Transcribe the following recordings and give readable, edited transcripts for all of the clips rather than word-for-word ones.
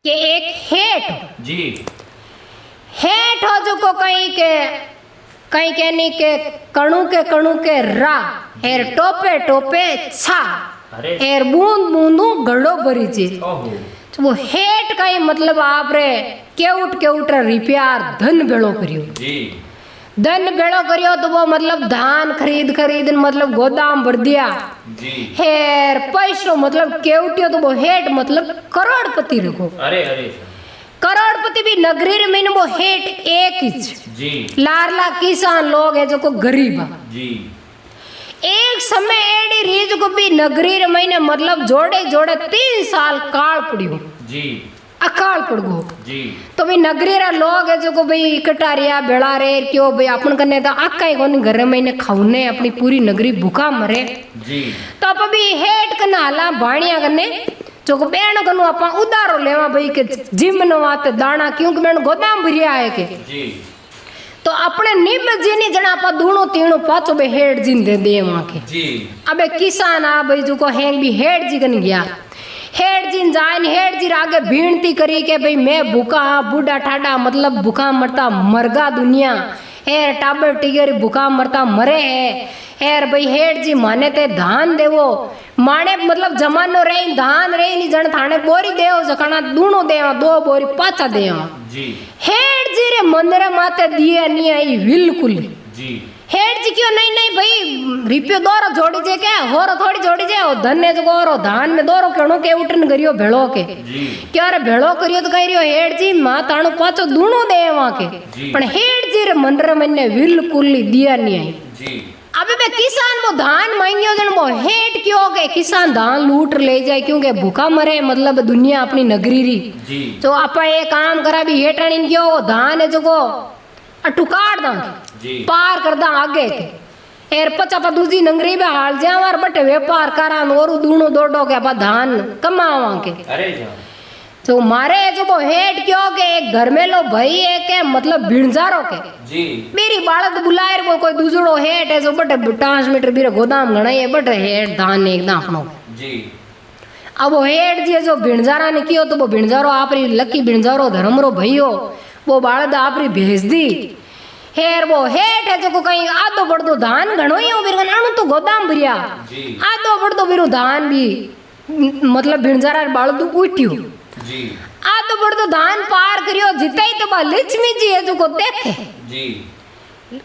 कि एक हेठ जी हेठ हो जो को कहीं के नहीं के कणु के रा एर टोपे टोपे छा अरे एर बूंद बूंदू गड़ो भरी जी ओहो तो वो हेठ का ही मतलब आप रे केउट रिप्यार धन भेड़ो करियो जी धन भेड़ो करियो तो वो मतलब धान खरीद मतलब गोदाम भर दिया जी हेर पैसो मतलब केवटियो तो वो हेठ मतलब करोड़पति रखो अरे अरे करोड़पति भी नगरी रे में वो हेठ एक ही जी लारला किसान लोग है जो को गरीब है जी एक समय एडी रीज को भी नगरी रे महीने मतलब जोड़े जोड़े 3 साल काल पड़ियो जी अकाल पड़ गो जी तो भाई नगरी रा लोग है जो को भाई इकट्ठा रिया बेड़ा रे क्यों भाई अपन करने तो आका ही कोनी घर महीने खाउने अपनी पूरी नगरी भूखा मरे जी तो आप अभी हेट कना हाला बाणिया करने जो को बेण कनु आपा उधारो लेवा भाई के जिम न वाते दाना क्योंकि बेण गोदाम भरिया है के जी तो अपने निब जीनी जना आपा दूणो तीणो पाचो बे हेड जिन दे दे वहां के जी अबे किसान आ भाई जो को हैंग भी हेड जी कन गया हेड जिन जान हेड जी आगे भीणती करी के भाई मैं भूखा बूढ़ा ठाडा मतलब भूखा मरता मरगा दुनिया हेर टाबर टिगर भूखा मरता मरे है हेर भाई हेड जी माने ते धान देवो माने मतलब जमानो रे धान रे नी जण थाने बोरी देव जखना दूणो देवा 2 बोरी पाचा देवा जी हेड जी रे मंदिर माते दिए नी आई बिल्कुल जी हेड जी क्यों नहीं भाई रिपियो दोरो जोड़ी जे के होरो थोड़ी जोड़ी जे ओ धन्ने जो गोरो धान में दोरो केणो के उठन करियो भेड़ो के जी क्या रे भेड़ो करियो तो कह रियो हेड जी मा ताणो पाचो दूणो दे वहां के पण हेड जी रे मंदिर मने बिल्कुल दिया नहीं आई जी अबे बे किसान वो धान मांगियो जन वो हेड क्यों के किसान धान लूट ले जाए क्योंकि भूखा मरे मतलब दुनिया अपनी नगरी री जी तो आपा ये काम करा भी हेटाणी क्यों वो धान है जो को अटुकाड़ दा जी पार कर दा आगे के एर पचा दूजी नंगरी में हाल जावार बटे व्यापार करा और दूणो दोडो के बा धान कमावा के अरे जा तो मारे जो वो हेड क्यों के एक घर में लो भाई है के मतलब भिणजारो के जी मेरी बालद बुलाए वो कोई दूसरो हेड है जो बटे 5 मीटर बीरे गोदाम गणाई है बटे हेड धान एकदम अपनो जी अब वो हेड जी जो भिणजारा ने कियो तो वो भिणजारो आपरी लकी भिणजारो धर्मरो भईयो वो बालद आपरी भेज दी हेर वो हेठ है जो कहीं आधो बड़ो धान घणो ही बिरगन अणु तो गोदाम भरिया आधो बड़ो बिरु धान भी मतलब भिणजारा बालद उठ्यो जी आधो बड़ो धान पार करियो जिताई तो बा लक्ष्मी जी है जो को देखे जी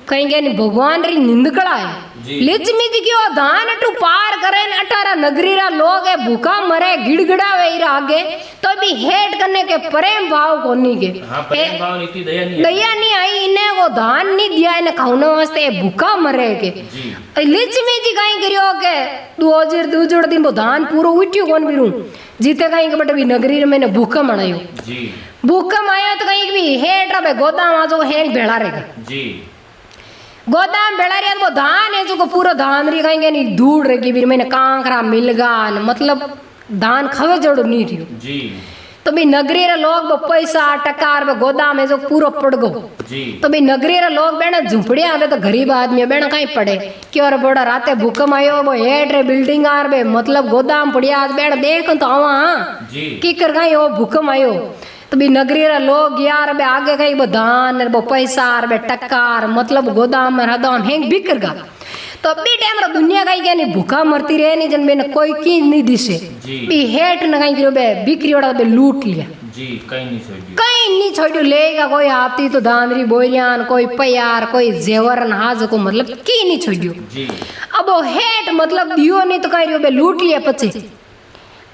कहीं के नहीं भगवान री निंदकड़ा है जी लक्ष्मी जी क्यों धान अटू पार करे न अठारा नगरी रा लोग है भूखा मरे गिड़गिड़ा वे आगे तो भी हेड करने के प्रेम भाव कोनी के हाँ प्रेम भाव नीति दया नहीं आई इन्हें वो धान नहीं दिया इन्हें खाने वास्ते भूखा मरे के जी लक्ष्मी जी कहीं करियो के 2002 दिन वो धान पूरो उठ्यो कौन बिरू जीते कहीं के बटे भी नगरी में मैंने भूखा मनायो जी भूखा आयो तो कहीं भी हेड रा गोदाम आजो हैंग भेड़ा रहेगा जी गोदाम बेड़ा रिया वो धान है जो को पूरा धान री कहीं नहीं धूड़ रही फिर मैंने कांकरा मिलगान मतलब धान खवे जोड़ नहीं रियो जी तो भी नगरी रे लोग वो पैसा टकार वो गोदाम है जो पूरा पड़ गो जी तो भी नगरी रे लोग बेना झुपड़िया आवे तो गरीब आदमी बेना कहीं पड़े क्यों रे बड़ा राते भूकंप आयो वो हेड रे बिल्डिंग आर बे मतलब गोदाम पड़िया आज बेड़ा देख तो आवा हाँ जी की कर कहीं वो भूकंप आयो तो भी नगरी रा लोग यार बे आगे कहीं वो धान वो पैसा बे टक्कार मतलब गोदाम में हदाम हैंग बिकर गा तो अभी टाइम रा दुनिया कहीं क्या नहीं भूखा मरती रहे नहीं जन बेन कोई की नहीं दिसे भी हेट न कहीं करो बे बिक्री वाला बे लूट लिया जी कहीं नहीं छोड़ियो लेगा कोई आपती तो धानरी बोरियान कोई प्यार कोई जेवर नाज को मतलब की नहीं छोड़ियो जी अब वो हेट मतलब दियो नहीं तो कहीं बे लूट लिया पचे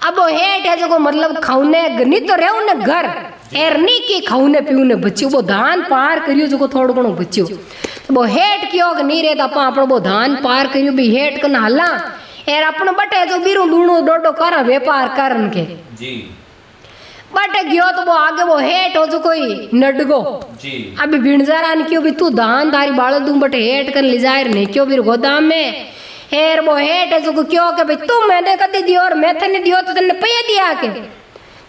अब वो हेट है जो मतलब खाउने नहीं तो रहो न घर एर नहीं की खाउने पीउने बच्चों वो धान पार करियो जो थोड़ो घणो बच्चों तो वो हेट कियो कि नहीं रहता अपा अपन वो धान पार करियो भी हेट कन हला एर अपन बटे जो बीरू दूणो डोडो कर व्यापार करन के जी बटे गयो तो वो आगे वो हेट हो जो कोई नडगो जी अभी भिणजारा ने क्यों भी तू धान दारी बाल दूं बटे हेट कन ले जाए नहीं क्यों भी गोदाम में हेर वो हेट है जो क्यों के भाई तू मैंने कदी दियो और मैं थे दियो तो तन्ने पैया दिया के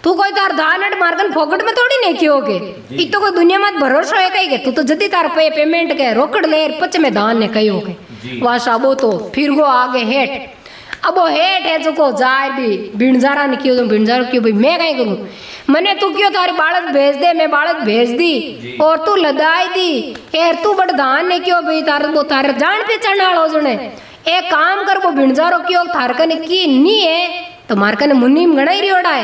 तू कोई तार धान अट मारकन फोकट में थोड़ी नहीं क्यों के इ तो कोई दुनिया में भरोसा है कहीं के तू तो जदी तार पे पेमेंट के रोकड़ ले पच में धान ने कहियो के वाह साबो तो फिर वो आगे हेट अब वो हेठ है जो को जाए भी भिणजारा ने क्यों तो भिणजारो क्यों भाई मैं कहीं करूँ मने तू क्यों तारी बालक भेज दे मैं बालक भेज दी और तू लदाई दी यार तू बड़ दान ने क्यों भाई तार वो तार जान पहचान वालो जने एक काम कर वो भिणजारो क्यों थार कने की नी है तो मार कने मुनीम गणाई रियोड़ा है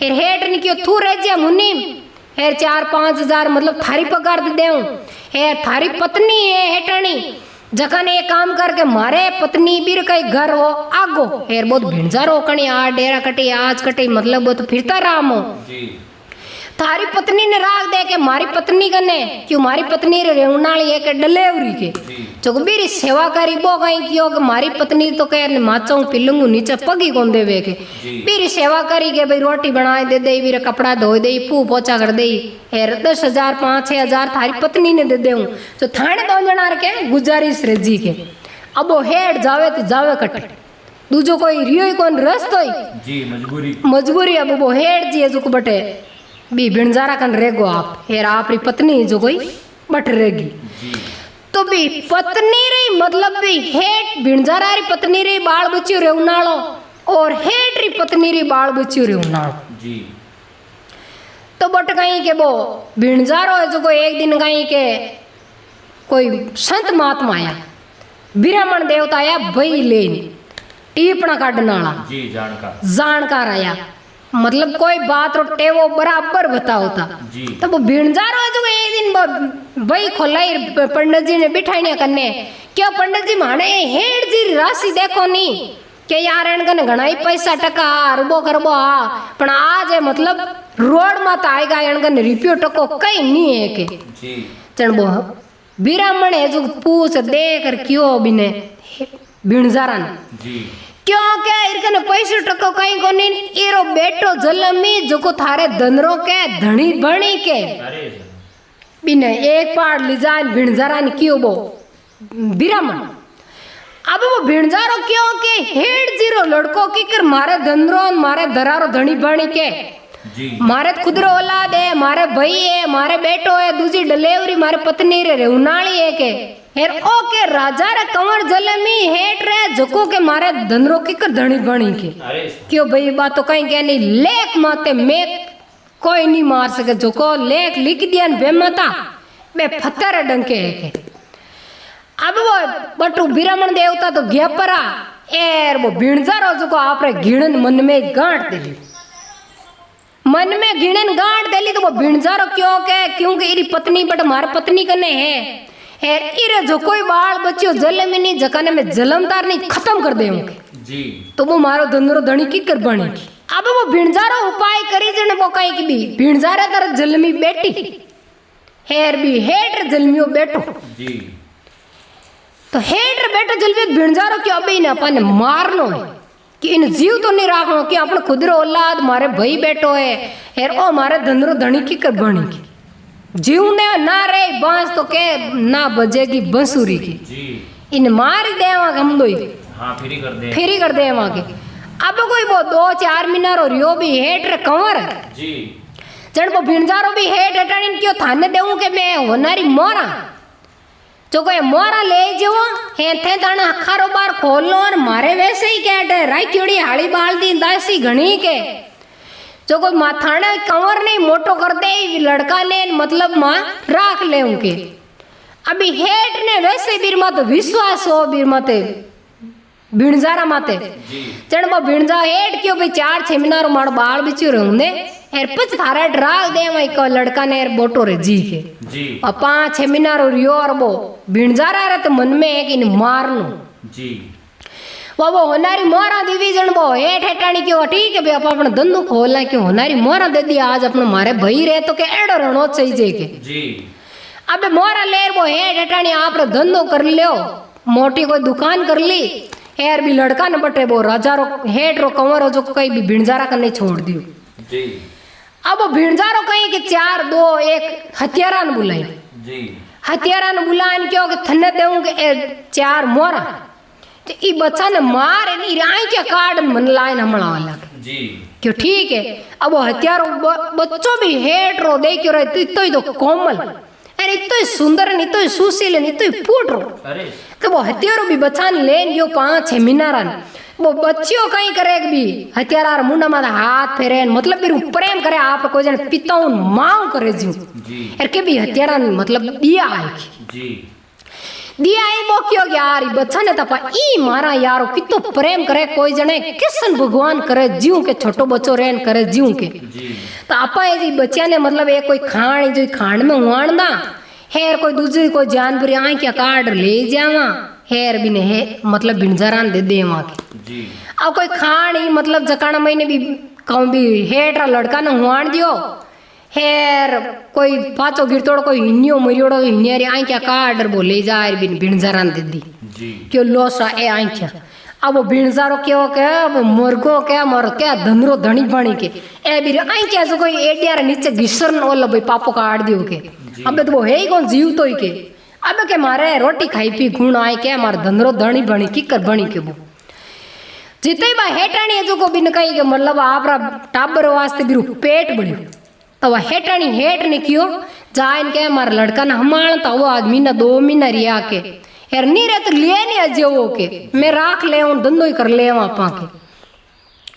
यार हेठ ने क्यों तू रह जा मुनीम यार 4-5 हजार मतलब थारी पगार दे दूं यार थारी पत्नी है हेटानी जखन ये काम करके मारे पत्नी बीर कई घर हो आगो हेर बहुत भिणजारो कणी आ डेरा कटी आज कटी मतलब वो तो फिरता राम हो थारी पत्नी ने राग दे के मारी पत्नी कने क्यों मारी पत्नी रे रेवनाली है के डलेवरी के जो बीरी सेवा करी बो कहीं क्यों कि मारी पत्नी तो कह माचाऊ पिलंगू नीचे पगी कौन देवे के बीरी सेवा करी के भाई रोटी बनाए दे दे बीरे कपड़ा धो दे पू पोछा कर दे हेर 10,000 5-6 हजार थारी पत्नी ने दे दे तो थाने दो जना के गुजारिश रेजी के अब वो हेड जावे तो जावे कट दूजो कोई रियो कौन रस्तो जी मजबूरी अब वो हेड जी जो बटे बी भिणजारा कन रेगो आप हेर आपरी पत्नी जो कोई बट रेगी तो भी पत्नी री मतलब भी हेठ भिणजारा री पत्नी री बाल बच्चियों रे उनालो और हेठ री पत्नी री बाल बच्चियों रे उनालो जी तो बट कहीं के वो भिणजारो है जो कोई एक दिन कहीं के कोई संत महात्मा आया ब्राह्मण देवता आया भई लेन टीपना काटनाला जी जानकार आया मतलब कोई बात रो टेवो बराबर बताओ था तो वो भिणजारो जो एक दिन भाई खोलाई पंडित जी ने बिठाई करने क्यों पंडित जी माने हेड जी राशि देखो नी के यार इनकने घना ही पैसा टका रुबो करबो आ पण आज है मतलब रोड मत आएगा इनकने रिपियो टको कई नहीं है के जी चणबो ब्राह्मण है जो पूछ दे कर क्यों बिने भिणजारा जी क्यों क्या इरकने पैसे टको कहीं कोनी इरो बेटो जलमी जो थारे धनरो के धनी बणी के बिने एक पाड़ लिजान भिणजारा ने क्यों बो ब्राह्मण अब वो भिणजारो क्यों के हेड जीरो लड़को की कर मारे धनरो मारे दरारो धनी बणी के मारे खुदरो औलाद है मारे भाई है मारे बेटो है दूसरी डिलीवरी मारे पत्नी रे उनाली है के हेर ओ के राजा रे कंवर जलमी हेट रे जको के मारे धनरो की कर धनी बणी के क्यों भाई बात तो कहीं क्या नहीं लेख माते में कोई नहीं मार सके जको लेख लिख दिया बेमता बे फतर डंके है के अब वो बटू ब्राह्मण देवता तो गया परा एर वो भिणजारो जको आपरे घिणन मन में गांठ देली मन में घिणन गांठ देली तो वो भिणजारो क्यों के क्योंकि इरी पत्नी बट मार पत्नी कने है इरे जो कोई बाल बच्चों जलम नहीं जकाने में जलमदार नहीं खत्म कर दे जी तो वो मारो धंधरो धनी की कर बनी अब वो भिणजारो उपाय करी जने वो कहीं की भी भिणजारा तर जलमी बेटी हेर भी हेट जलमियो बेटो जी तो हेट बेटो जलमी भिणजारो क्यों अबे ने अपन मारनो है कि इन जीव तो नहीं राखनो कि अपन खुदरो औलाद मारे भाई बेटो है हेर ओ मारे धंधरो धनी की कर बनी की जीवने ना रे बांस तो के ना बजेगी बंसुरी की इन मार देवा हम दो हाँ फ्री कर दे वहां के अब कोई वो 2-4 महीना रो रियो भी हेट रे कंवर जी जन वो भिणजारो भी हेट हटानी क्यों थाने देऊं के मैं होनारी मोरा जो कोई मोरा ले जो हे थे ताना अखारो बार खोल लो और मारे वैसे ही कैट राई क्योड़ी हाली बाल दी दासी घणी के जो कोई माथाने कंवर नहीं मोटो कर दे लड़का ले मतलब माँ राख ले उनके अभी हेट ने वैसे बीर मत विश्वास हो बीर मते भिणजारा माते चढ़ वो भिणजा हेट क्यों भाई 4-6 महीना रो मार बाल बिचू रहूंदे एर पच थारा ड्राग दे वही को लड़का ने एर बोटो रे जी के जी और 5-6 महीना रो रियो और वो भिणजारा रे तो मन में है कि मारनो जी वो होनारी मोरा डिवीजन वो हेठ हेटाणी क्यों ठीक है भाई आप अपना धंधो खोलना क्यों होनारी मोरा दे दिया आज अपने मारे भाई रहे तो के एडो रणो चाहिए के जी अब मोरा ले वो हेठ हेटाणी आप धंधो कर लियो मोटी कोई दुकान कर ली यार भी लड़का न बटे वो राजा रो हेठ रो कंवर जो कहीं भी भिणजारा करने छोड़ दियो जी अब वो भिणजारो कहीं के 4-2-1 हथियारा न बुलाई जी हथियारा न बुलान क्यों के थने देऊं के 4 मोरा तो ई बच्चा ने मार नी राई क्या कार्ड मन लाइन हमला वाला जी क्यों ठीक है अब वो हथियारो बच्चों भी हेट रो दे क्यों रहे तो ही तो कोमल अरे इतो ही सुंदर नहीं तो सुशील नहीं तो फूट रो तो वो हथियारो भी बच्चा ने लेन गयो 5-6 महीना वो बच्चियों कहीं करे भी हथियार मुंडा में हाथ फेरे मतलब भी प्रेम करे आप कोई जन पिताओं मांग करे जू जी यार के भी हथियार मतलब दिया है जी दिया ही वो क्यों यार बच्चा ने तपा ई मारा यारो कितो प्रेम करे कोई जने किसन भगवान करे जीव के छोटो बच्चो रेन करे जीव के जी तो आपा ये बच्चा ने मतलब एक कोई खाण जो खाण में हुआणदा हेर कोई दूसरी कोई जानवर आई क्या कार्ड ले जावा हेर भी ने है मतलब भिंजरान दे दे वहां के जी अब कोई खाण ही मतलब जकाना महीने भी कहूँ भी हेठ लड़का ने हुआण दियो हेर कोई पाचो गिरतोड़ कोई हिन्यो मरियोड़ो हिन्यारी आई क्या कार्ड बोले जा बिन भिंजरान दे दी जी क्यों लोसा ए आई क्या अब वो भिणजारो क्यों के अब मुर्गो क्या मर क्या धनरो धनी बनी के ए भी आई क्या जो कोई एडियार नीचे घिसरन ओला भाई पापो काट दियो के अब तो वो है ही कौन जीव तो ही के अब के मारे रोटी खाई पी गुण आए क्या मार धनरो धनी बनी की कर बनी के वो जिते बा हेटाणी है जो को बिन कही के मतलब आपरा टाबर वास्ते बिरु पेट बढ़ियो तो वह हेटाणी हेट निकियो जाइन के मार लड़का न हमाण तो वो आदमी न 2 महीना रिया के यार नी रे तो लिए नहीं अजे वो के मैं राख ले धंधो ही कर ले वहां के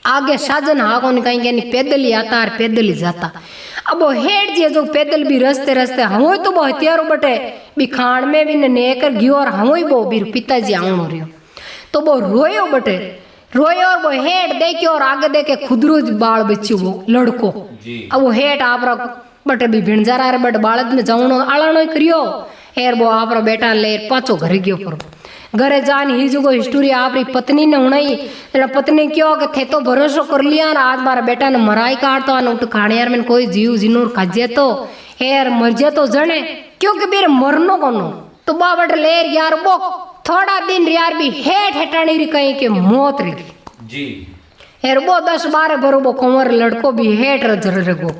आगे साजन हागो ने कहीं नहीं पैदल ही आता और पैदल ही जाता अब वो हेड जी जो पैदल भी रस्ते रस्ते हम तो वो हथियारों बटे भी खाण में भी ने कर गयो और हम वो भी पिताजी आवणो रहो तो वो रोयो बटे रोयो और वो हेड देखे और आगे देखे खुदरू बाल बच्ची वो लड़को अब वो हेड आप बटे भी भिणजारा रे बट बालद में जावणो आलाणो ही करियो हेर वो आप बेटा ले पाचो घरे गयो पर घरे जान ही जो हिस्टोरी आपरी पत्नी ने हुणाई पत्नी क्यों के थे तो भरोसो कर लिया आज मारा बेटा ने मराई काटतो आने उठ खाने यार मैंने कोई जीव जिनूर खाजे तो हेर मर जे तो जने क्योंकि मेरे मरनो कोनो तो बाबट लेर यार वो थोड़ा दिन यार भी हेठ हेटाणी री कहीं के मौत रही जी हेर वो 10-12 बरोबो कुंवर लड़को भी हेठ रजर रगो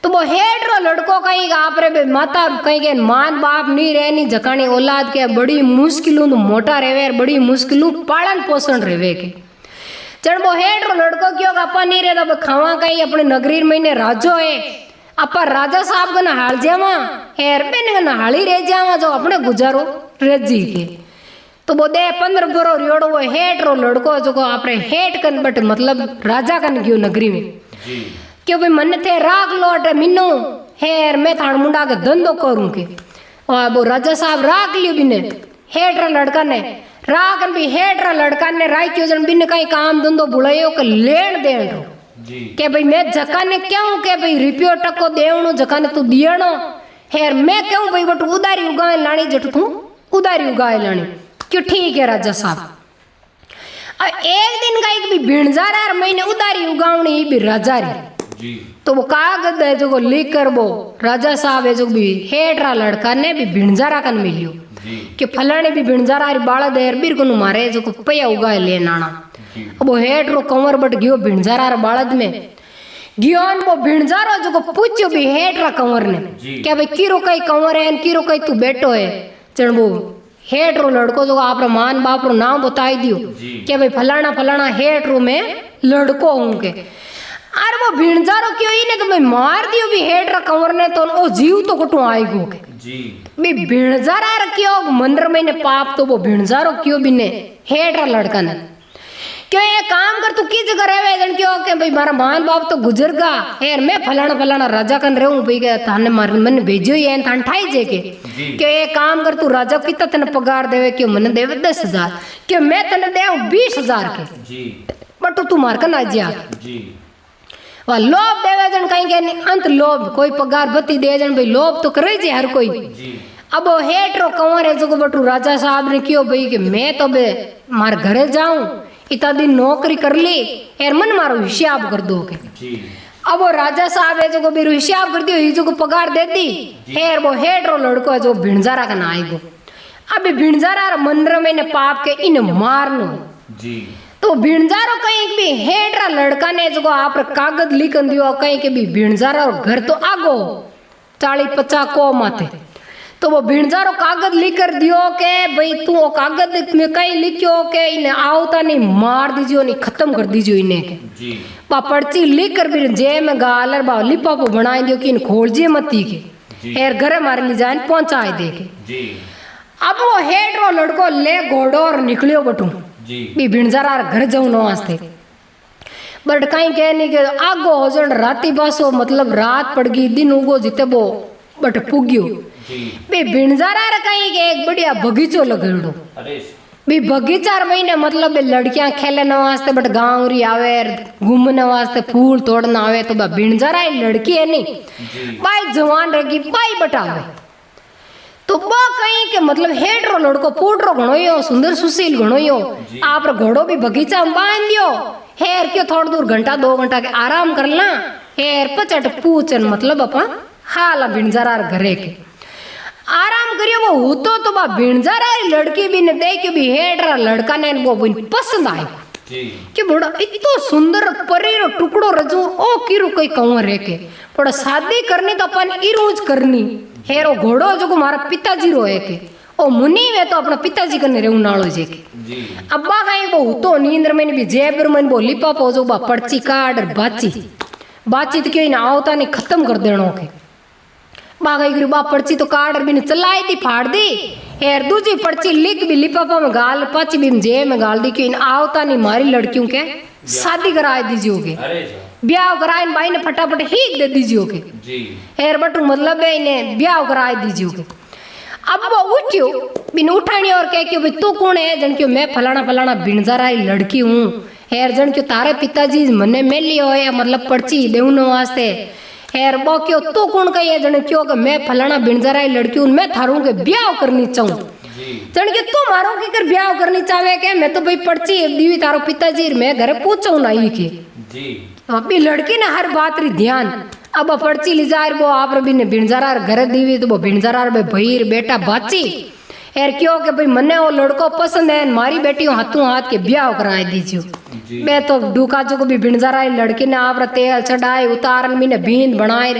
तो वो हेठ रो लड़को कहीं आप रे माता कहीं के मान बाप नहीं रहनी जकानी औलाद के बड़ी मुश्किलों मोटा रेवे बड़ी मुश्किलों पालन पोषण रेवे के चढ़ वो हेठ रो लड़को क्यों अपा नहीं रहे तो खावा कहीं अपने नगरी में राजो है अपा राजा साहब का नहाल जावा हेर बेन का नहाली रह जावा जो अपने गुजारो रेजी के तो वो 10-15 बरो रियोड़ो वो हेठ रो लड़को जो को आपरे हेठ कन बट मतलब राजा कन गयो नगरी में क्यों भाई मन थे राग लोट मिन्नो हेर मैं थान मुंडा के धंधो करूं के और वो राजा साहब राग लियो बिने हेठ रा लड़का ने राग भी हेठ रा लड़का ने राय क्यों जन बिन कहीं काम धंधो बुलायो के लेन देन रो के भाई मैं जका ने क्यों के भाई रिपियो टको देवणो जका ने तू दियणो हेर मैं क्यों भाई बट उदारी उगाए लाणी जट तू उदारी उगाए लाणी क्यों ठीक है राजा साहब एक दिन का एक भी भिणजारा महीने उदारी उगावनी भी राजा री तो वो कागज है जो लिख कर वो राजा साहब है जो भी हेठरा लड़का ने भी भिणजारा कन मिलियो कि फलाने भी भिणजारा बाड़ा देर बीर को मारे जो को पैया उगाए ले नाना अब वो हेठ रो कंवर बट गयो भिणजारा बाड़द में गयो वो भिणजारो जो को पूछो भी हेठरा कंवर ने क्या भाई किरो कई कंवर है किरो कई तू बैठो है चढ़ वो हेठ रो लड़को जो आप मान बाप रो नाम बताई दियो क्या भाई फलाना फलाना हेठ रो में लड़को हूं के अरे वो भिणजारो क्यों ही ने तो मैं मार दियो भी हेठ रा कंवर ने तो ओ जीव तो कटू आई गो के भी भिणजारा क्यों मंदिर में ने पाप तो वो भिणजारो क्यों भी ने हेठ रा लड़का ने क्यों ये काम कर तू की जगह रहे जन क्यों के भाई मारा मान बाप तो गुजर गा यार मैं फलाना फलाना राजा कन रहूं भाई के थाने मार मन भेजो ही है थान ठाई जे के क्यों ये काम कर तू राजा कितना तने पगार देवे क्यों मन देवे 10,000 क्यों मैं तने देऊ 20,000 के बट तू मार कन आ जा वह लोभ देवे जन कहीं के अंत लोभ कोई पगार बत्ती दे जन भाई लोभ तो करे जे हर कोई अब वो हेठ रो कंवर है जो बटू राजा साहब ने क्यों भाई कि मैं तो बे मार घरे जाऊं इतना दिन नौकरी कर ली यार मन मारो हिसाब कर दो के अब वो राजा साहब है जो भी हिसाब कर दियो जो को पगार दे दी हेर वो हेठ रो लड़को है जो भिणजारा का ना आएगो अब भिणजारा मंदिर में ने पाप के इन मारनो तो भिणजारो कहीं भी हेठ रा लड़का ने जो आप कागज लिखन दियो कहीं के भी भिणजारा घर तो आगो 40-50 को माथे तो वो भिणजारो कागज लिख कर दियो के भाई तू वो कागज में कहीं लिखियो के इन्हें आवता नहीं मार दीजियो नहीं खत्म कर दीजियो इन्हें के बा पर्ची लिख कर भी जे में गालर बा लिपापो बनाई दियो कि इन खोल जे मती के हेर घरे मारे ले जाए पहुंचाए दे के अब वो हेठ रो लड़को ले घोड़ो और निकलियो बटू जी बी भिणजारा घर जाऊं न वास्ते बट कहीं कह नहीं के आगो हो जण राती पासो मतलब रात पड़ गई दिन उगो जिते बो बट पुग्यो जी बे भिणजारा रे कहीं के एक बढ़िया बगीचो लगेड़ो अरे बी बगीचार महीने मतलब बे लड़कियां खेले न वास्ते बट गांवरी आवे घूमने वास्ते फूल तोड़ने आवे तो बा भिणजारा लड़की है नहीं जी बाई जवान रहेगी बाई बटावे तो बा कहीं के मतलब हेडरो लड़को पूटरो घणो यो सुंदर सुशील घणो यो जी। आप रो घोड़ो भी बगीचा में बांध दियो हेर क्यों थोड़ा दूर घंटा 2 घंटा के आराम कर ला हेर पचट पूछन मतलब अपन हाल भिणजारा घरे के आराम करियो वो होतो तो बा भिणजारा लड़की भी ने देखियो भी हेडरा लड़का ने वो पसंद आयो जी कि बड़ा इतो सुंदर परीरो टुकड़ो रजू ओ किरु कोई कहूं रे के बड़ा शादी करनी तो अपन इरोज करनी हेरो घोड़ो जो को मारा पिताजी रो है के ओ मुनि वे तो अपना पिताजी कने रेउ नालो जे के जी अब्बा काई वो तो नींद्र में भी जेबर में वो लिपा पोजो बा पर्ची कार्ड और बातचीत क्यों ना आवता नहीं खत्म कर देनो के बा गई गुरु बा पर्ची तो कार्ड और बिन चलाई दी फाड़ दी यार दूसरी पर्ची लिख भी लिपापा में गाल पाची भी जे में गाल दी क्यों आवता नहीं मारी लड़कियों के शादी कराए दीजिए अरे ब्याह कराए भाई ने फटाफट ही दे दीजिए जी हेर बटू मतलब है इन्हें ब्याह कराए दीजिए अब वो उठ्यो बिन उठानी और कह क्यों भाई तू कौन है जन क्यों मैं फलाना फलाना भिणजारा लड़की हूँ हेर जन क्यों तारे पिताजी मने में लियो है मतलब पर्ची देने वास्ते हेर बो क्यों तू कौन कही है जन क्यों कि मैं फलाना भिणजारा लड़की हूँ मैं थारू के ब्याह करनी चाहूँ जी जन के तू मारो की कर ब्याह करनी चाहे के मैं तो भाई पर्ची दीवी तारो पिताजी मैं घरे पूछू ना ही के जी अभी लड़की ने हर बात री ध्यान अब पर्ची ली जाए वो आप रबी ने भिणजारा घर दीवी तो वो भिणजारा भईर बेटा बाची यार क्यों के भाई मने वो लड़को पसंद है मारी बेटी हाथों हाथ के ब्याह कराए दीजियो जी मैं तो डूका जो को भी भिणजारा लड़की ने आप तेल चढ़ाए उतारन भी ने बींद बनाए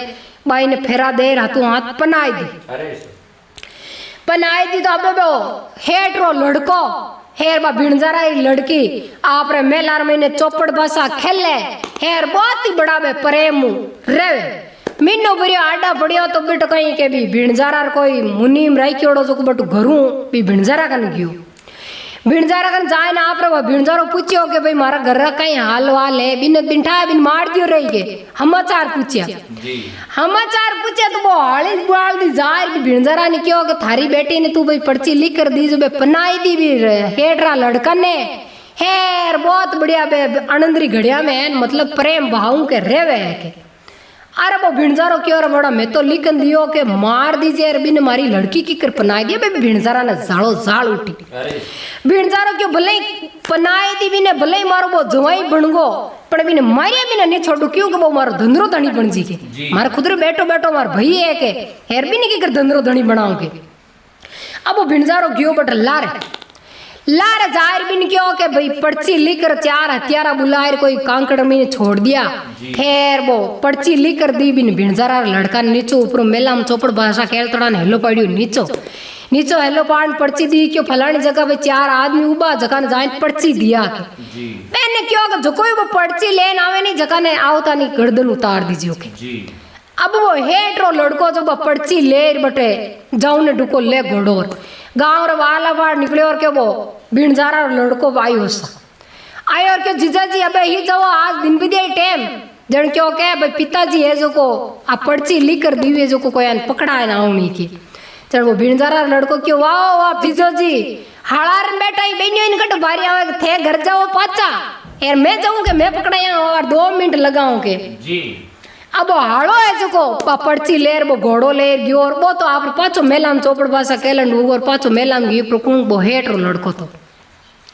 बाई ने फेरा दे हाथों हाथ पनाई दी अरे पनाई दी तो अब वो हेट रो लड़को हेर बा भिणजारा लड़की आप रे मेलार महीने चौपड़ भाषा खेले हेर बहुत ही बड़ा बे प्रेम रेवे मीनो बरियो आडा पड़ियो तो बेटो कहीं के भी भिणजारा कोई मुनीम रही क्योड़ो जो बटू घरू भी भिणजारा कन गयो भिणजारा कन जाए ना आप रे भिणजारो पूछियो के भाई मारा घर कहीं हाल वाल है बिन बिठा बिन मार दियो रही के समाचार पूछिया जी समाचार पूछे तो वो हाली बाल दी जाहिर भी भिणजारा ने क्यों कि थारी बेटी ने तू भाई पर्ची लिख कर दी जो बे पनाई दी भी हेडरा लड़का ने हेर बहुत बढ़िया बे आनंदरी घड़िया में मतलब प्रेम भाव के रेवे है के अरे वो भिणजारो क्यों रे बड़ा मैं तो लिखन दियो के मार दीजिए अरे बिन मारी लड़की की कर पनाई दिया बे भिणजारा ने जाड़ो जाड़ उठी अरे भिणजारो क्यों भले पनाई दी भी ने भले मारो वो जवाई बनगो पर बिन मारिया बिना नहीं छोड़ू क्यों कि वो मारो धंधरो धनी बन जी के मारे खुद रे बैठो बैठो मार भई है के हेर भी नहीं की कर धंधरो धनी बनाओगे अब वो भिणजारो गयो बट लार जाहिर बिन क्यों के भाई पर्ची लिख कर 4 हथियारा बुलाए कोई कांकड़ में छोड़ दिया फिर वो पर्ची लिख कर दी बिन भिणजारा लड़का नीचो ऊपर मेला में चौपड़ भाषा खेल तोड़ा ने हेलो पड़ियो नीचो हेलो पान पर्ची दी क्यों फलानी जगह पे 4 आदमी उबा जगह जाए पर्ची दिया के जी मैंने क्यों जो कोई वो पर्ची लेन आवे नहीं जगह ने आवता नहीं गर्दन उतार दीजिए के जी अब वो हेटरो लड़को जो पर्ची ले बटे जाऊ ने डुको ले घोड़ोर गाँव रे वाला बाढ़ निकले और के वो भिणजारा लड़को आई होसा आए और के जीजा जी अबे ही जाओ आज दिन भी दे टाइम जन क्यों के भाई पिताजी है जो को आप पर्ची लिख कर दी जो को कोई पकड़ा है ना उन्हीं की चल वो भिणजारा लड़को क्यों वाह वाह जीजो जी हाड़ार बेटा ही बहनियों इनकट बारी आवे थे घर जाओ पाचा यार मैं जाऊं के मैं पकड़ाया और 2 मिनट लगाऊं के जी अब हाड़ो है जो को पर्ची लेर वो घोड़ो लेर गयो और वो तो आप पाछो मेला में चौपड़ भाषा केलन और पाछो मेला में गयो प्रकुण वो हेट रो लड़को तो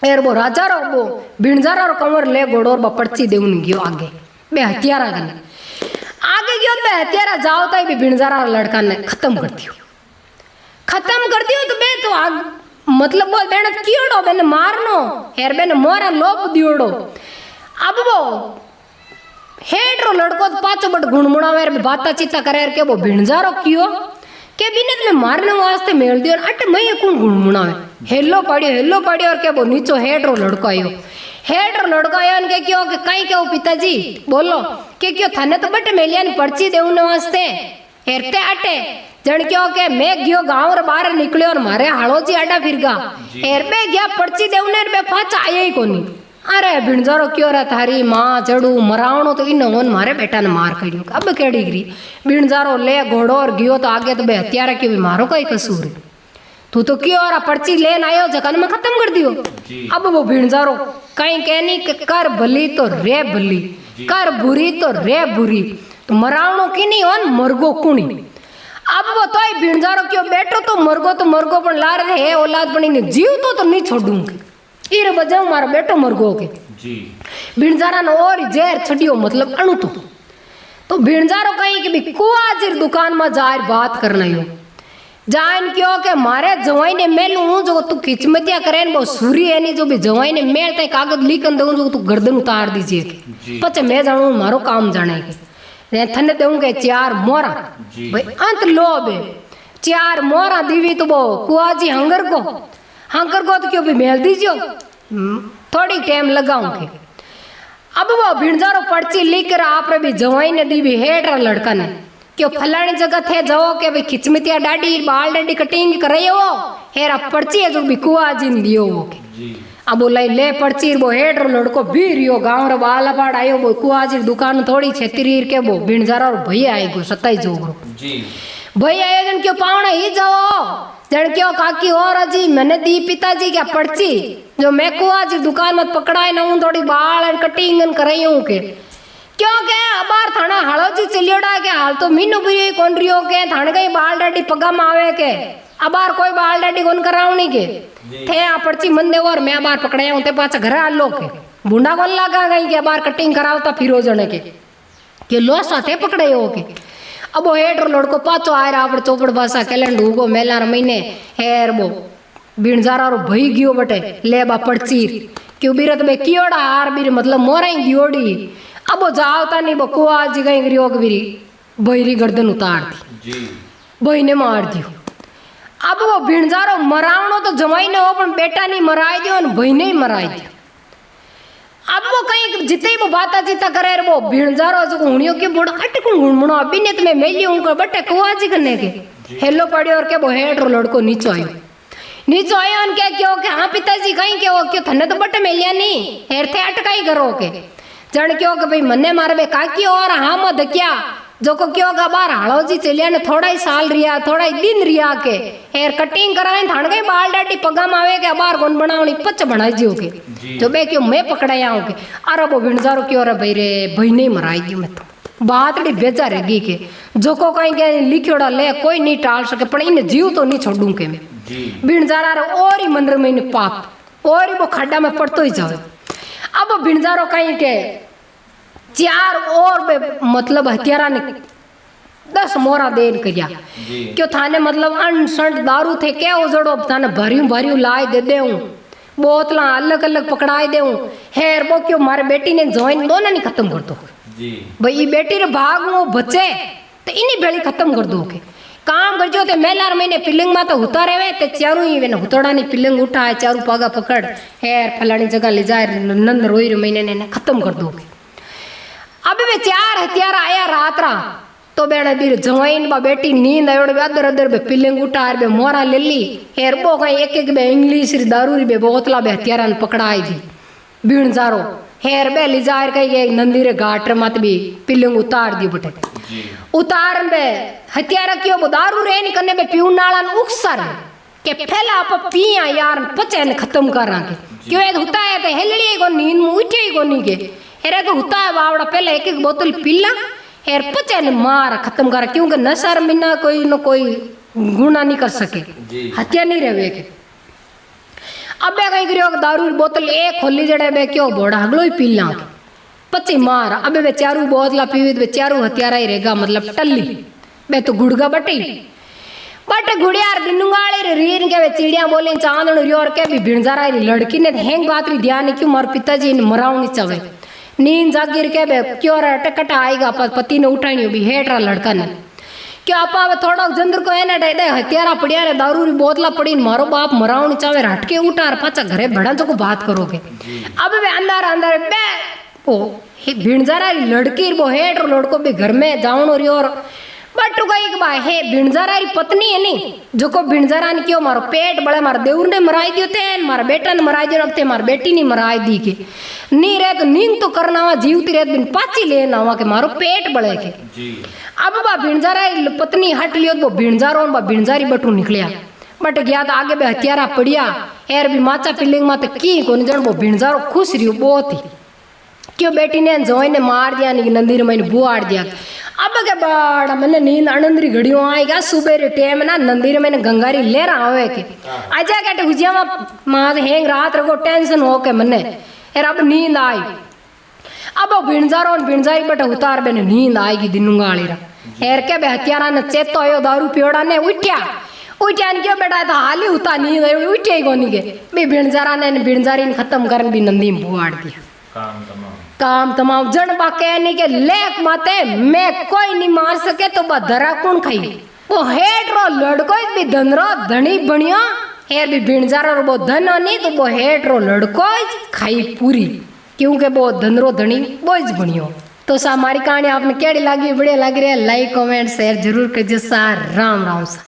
यार वो राजा रो वो भिणजारा रो कंवर ले घोड़ो और पर्ची देउन गयो आगे बे हथियारा कने आगे गयो बे हथियारा जाओ तो भी भिणजारा लड़का ने खत्म कर दियो तो बे तो आग मतलब वो बेने कियोड़ो बेने मारनो यार बेने मोरा लोप दियोड़ो अब वो हेडरो लड़को तो पाचो बट गुणमुणावे बाता चिता करे के वो भिणजारो कियो के बिने में मारने वास्ते मेल दियो अट मैं कौन गुणमुणावे हेलो पाड़ियो और के वो नीचो हेडरो लड़को आयो के क्यों के कहीं के वो पिताजी बोलो के क्यों थाने तो बट मेलिया ने पर्ची देने वास्ते हेरते अटे जन क्यों के मैं गयो गांव रे बाहर निकलियो और मारे हालो जी आडा फिर गा हेर बे गया पर्ची देवने बे पाछा आया ही कोनी अरे भिणजारो क्यों रे थारी मां जड़ू मरावणो तो इन ओन मारे बेटा ने मार करियो अब केड़ी गिरी भिणजारो ले घोड़ो और गयो तो आगे तो बे हत्यारा के भी मारो कोई कसूर तू तो क्यों और पर्ची लेन आयो जगन में खत्म कर दियो अब वो भिणजारो कहीं कहनी कर भली तो रे भली कर बुरी तो रे बुरी तो मरावणो की नहीं ओन मरगो कुणी अब वो तो भिणजारो क्यों बैठो तो मरगो पण लार रे हे औलाद पण ने जीव तो नहीं छोड़ूंगी ईर बजाऊ मारो बेटो मरगो के भिणजारा ने और जहर छड़ियो मतलब अणु तो भिणजारो कहीं कि भी कुआजिर दुकान में जाए बात करना यो जान क्यों के मारे जवाई ने मेलू जो तू खिचमतिया करे वो सूरी है नहीं जो भी जवाई ने मेल ते कागज लिखन दूं जो तू गर्दन उतार दीजिए पचे मैं जानू मारो काम जाने के थने दूंगे 4 मोरा भाई अंत लो बे 4 मोरा दीवी तो वो कुआजी हंगर को तो क्यों भी मेल दीजियो थोड़ी टाइम लगाऊंगे अब वो भिणजारो पर्ची लिख कर आप भी जवाई ने दी भी हेड लड़का ने क्यों फलानी जगह थे जाओ के भाई खिचमितिया डाडी बाल डाडी कटिंग करे हो हेरा पर्ची है जो भी कुआजी ने दियो हो अब वो ले पर्ची वो हेड लड़को भी रियो गाँव रे बाला पाड़ आयो वो कुआजी दुकान थोड़ी छेतरी के वो भिणजारो भैया आई गो 27 जोगरो भैया आयो जन क्यों पावना ही जाओ जन क्यों काकी और अजी मैंने दी पिताजी क्या पर्ची जो मैं कुआजी दुकान में पकड़ाए ना हूँ थोड़ी बाल कटिंग कराई हूँ के क्यों के अबार थाना हालो जी चलियोड़ा के हाल तो मीनू भी कौन रियो के थाने कहीं बाल डाडी पगा में आवे के अबार कोई बाल डाडी कौन करावनी के थे आ पर्ची मन दे और मैं अबार पकड़ाया हूँ ते पाछा घर आ लो के बुंडा कौन लगा गई के अबार कटिंग करावता फिरो जने के लो साथे पकड़े हो के अब वो हेड लड़को पाचो आए रहा आप चौपड़ भाषा कैलेंडर उगो मेलार महीने हेर बो भिणजारा रो भई गयो बटे ले बा पर्ची क्यों बीरत बे कियोड़ा हार बीर मतलब मोराई दियोड़ी अब वो जावता नहीं वो कुआजी गई गिरियो के बीरी बहिरी गर्दन उतार दी बही ने मार दियो अब वो भिणजारो मरावणो तो जमाई ने हो पण बेटा नहीं मराई दियो ने बही ने मराई दियो अब वो कहीं जिते ही वो बाता जीता करे वो भिणजारो जो हुणियो के बोड़ अटकुण गुणमुणो अभी ने तुम्हें मेली हूं बटे कुआजी करने के हेलो पड़ियो और के वो हेड रो लड़को नीचो आयो उनके क्यों के हाँ पिताजी कहीं के वो क्यों थने तो बटे मेलिया नहीं हेरथे अटकाई करो के जन क्यों के भाई मन्ने मारे बे काकी और हाँ मत क्या जो को क्यों का बार हालो जी चलिया ने थोड़ा ही साल रिया थोड़ा ही दिन रिया के हेयर कटिंग कराए थान गई बाल डाटी पगा मावे के बार कौन बनावनी पच बनाई जियो के जो बे क्यों मैं पकड़ाया हूँ के अरे वो भिणजारो क्यों रे भाई रे भाई नहीं मराई दी मैं तो बात डी बेजा रहेगी के जो को कहीं के लिखियोड़ा ले कोई नहीं टाल सके पर इन्हें जीव तो नहीं छोड़ू के मैं भिणजारा और ही मन में पाप और ही वो खड्डा में पड़तो ही जावे अब भिणजारो कहीं के 4 और मतलब हथियारा ने 10 मोरा देन करिया क्यों थाने मतलब अनसंट दारू थे क्या उजड़ो थाने भरियूं लाए दे दे बोतला अलग अलग पकड़ाए दे हेर वो क्यों मारे बेटी ने ज्वाइन दोनों नहीं खत्म कर दो भाई बेटी रे भाग वो बचे तो इन्हीं भेड़ी खत्म कर दो के काम करजो ते मेलार महीने पिलिंग में तो होता रहे ते चारू ही वे हुतोड़ा ने पिलिंग उठाए चारू पागा पकड़ हेर फलानी जगह ले जाए नंद रोई महीने ने खत्म कर दो अब वे 4 हथियार आया रात तो बेने बीर जवाइन बा बेटी नींद आयो बे अदर अदर बे पिलिंग उठार बे मोरा ले ली हेर बो कहीं एक बे इंग्लिश री दारू री बे बोतला बे हथियारा ने पकड़ाई दी भिणजारो हेर बे ली जाए कहीं नंदी रे घाट मत भी पिलिंग उतार दी बटे उतार बे हथियारा क्यों वो दारू रे नहीं करने बे पीऊ नाला उकसर के फैला आप पिया यार पचे ने खत्म करा के क्यों ये होता है ते हेलड़ी को नींद में उठे ही कोनी के हेरे को होता है बावड़ा पहले एक बोतल पीला हेर पचे ने मार खत्म करा क्योंकि नशा बिना कोई न कोई गुना नहीं कर सके हत्या नहीं रहे के अब कहीं करियो दारू बोतल एक खोली जड़े बे क्यों बोड़ा अगलो ही पीला पची मार अब वे 4 बोतला पीवी वे 4 हथियारा ही रहेगा मतलब टल्ली बे तो गुड़गा बटी बट गुड़ियार दिनुगाड़ी रीन के वे चिड़िया बोले चांदन रियोर के भी भिणजारा लड़की ने हेंग बात री ध्यान क्यों मार पिताजी ने मरावनी चावे नींद जागिर के बे क्यों टकट आएगा पति ने उठानी भी हेटरा लड़का ने क्यों आपा थोड़ा जंदर को है ना डे हथियारा पड़िया रे दारू री बोतला पड़ी मारो बाप मरावनी चावे हटके उठार पाचा घरे भड़ा जो को बात करोगे अब वे अंदर बे ओ भिणजारा लड़की वो हेट लड़को भी घर में जाऊन और बट कई के भाई हे भिणजारा री पत्नी है नी जो को भिणजारा ने क्यों मारो पेट बड़े मार देवर ने मराई दियो ते मारा बेटा ने मराई दियो अब मार बेटी ने मराई दी के नी रहे तो नींद तो करना वा जीवती रहे बिन पाची लेना वा के मारो पेट बड़े के जी अब बा भिणजारा री पत्नी हट लियो तो भिणजारो बा भिणजारी बटू निकलिया बट गया तो आगे बे हथियारा पड़िया एर भी माचा पिलिंग मात की कोन जण वो भिणजारो खुश रियो बहुत ही क्यों बेटी ने जोई ने मार दिया नी नंदीर मैंने बुआड़ दिया अब के बड़ा मैंने नींद आनंदरी घड़ियों आएगा सुबह रे टाइम ना नंदीर मैंने गंगारी ले रहा होए के आजा के हुजिया मां हेंग रात रगो टेंशन हो के मने एर अब नींद आई अब भिणजारो भिणजारी बट उतार बेने नींद आएगी दिनुंगाली रा एर के बे हत्यारा ने चेतो आयो दारू पियोड़ा ने उठ्या उठ्या ने क्यों बेटा तो हाली उता नींद आई उठ्या ही कोनी के बे भिणजारा ने भिणजारी ने खत्म करन भी नंदी में बुआड़ दिया काम तमाम जन बा कहने के लेख माते मैं कोई नहीं मार सके तो बा धरा कौन खाई वो हेड रो लड़को भी धनरो धनी बनियो हेर भी भिणजारा रो वो धन नहीं तो वो हेड रो लड़को खाई पूरी क्योंकि वो धनरो धनी बोझ बनियो तो सा हमारी कहानी आपने केड़ी लगी बढ़िया लग रही है लाइक कमेंट शेयर जरूर कीजिए सा राम राम सा।